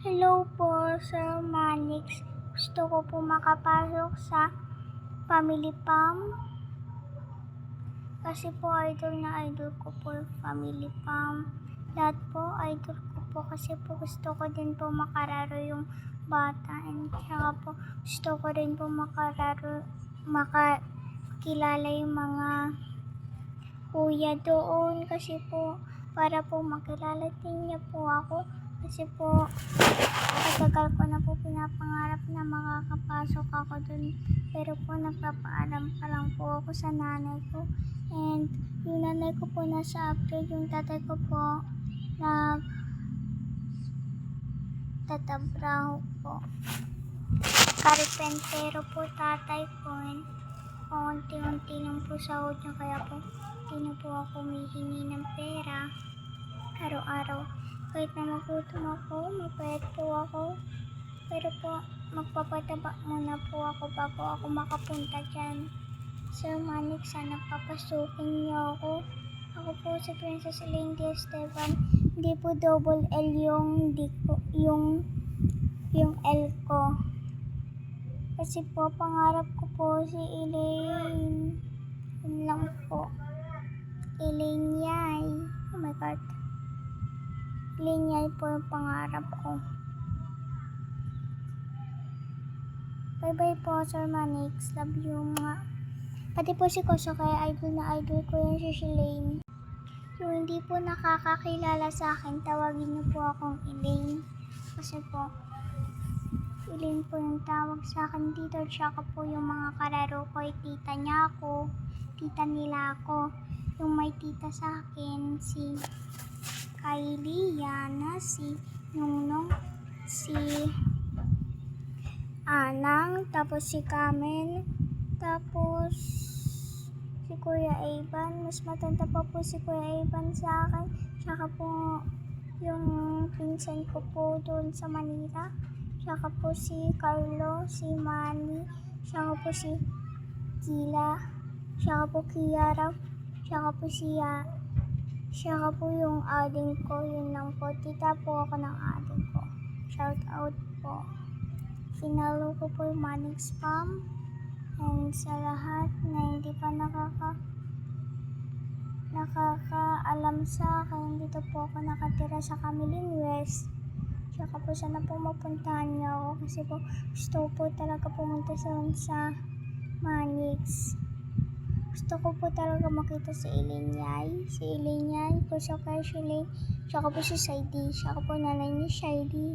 Hello po, Sir Manix. Gusto ko po makapasok sa Family Pam. Kasi po idol na idol ko po yung Family Pam. Lahat po idol ko po kasi po gusto ko din po makararo yung bata. And saka po gusto ko rin po makakilala yung mga kuya doon. Kasi po para po makilala din niya po ako. Kasi po matagal ko na po pinapangarap na makakapasok ako dun. Pero po nagpapaalam pa lang po ako sa nanay ko. And yung nanay ko po nasa abroad, yung tatay ko po nagtatrabaho po. Karpentero po tatay ko. And unti-unti lang po sahod niya, kaya po hindi na po ako humihingi ng pera araw-araw. Kahit na magutom ako, mapayat po ako, pero po magpapataba muna po ako bago ako makapunta dyan. Sir Manix, sana papasukin niyo ako. Ako po si Princess Elaine D. Esteban. Hindi po double L yung L ko. Kasi po pangarap ko po si Elaine. Yun lang po. Elaine Yay. Oh my God. Linyay po yung pangarap ko. Bye-bye po, Sir Manix. Love you nga. Pati po si Koso, kaya idol na idol ko yung si Elaine. Yung hindi po nakakakilala sa akin, tawagin niyo po akong Elaine. Kasi po, Elaine po yung tawag sa akin dito. Tsaka po yung mga kararo ko ay tita niya ako. Tita nila ako. Yung may tita sa akin, si Kylie, Yana, si Nungnong, si Anang, tapos si Kamen, tapos si Kuya Ivan. Mas matanda pa po si Kuya Ivan sa akin. Tsaka po yung pinsan ko po doon sa Manila. Tsaka po si Carlo, si Manny, tsaka po si Kila, tsaka po Kiara, tsaka po Tsaka po yung ading ko, yun lang po. Tita po ako ng ading ko. Shout out po. Finalo ko po yung Manix Pam. And sa lahat na hindi pa nakakaalam sa akin, dito po ako nakatira sa Camilin West. Tsaka po sana po mapuntahan niyo ako kasi po gusto ko po talaga pumunta sa Manix. Gusto ko po talaga makita si Elaine Yay, po siya kay Elaine, tsaka po si Saidi, tsaka po nanay ni Saidi.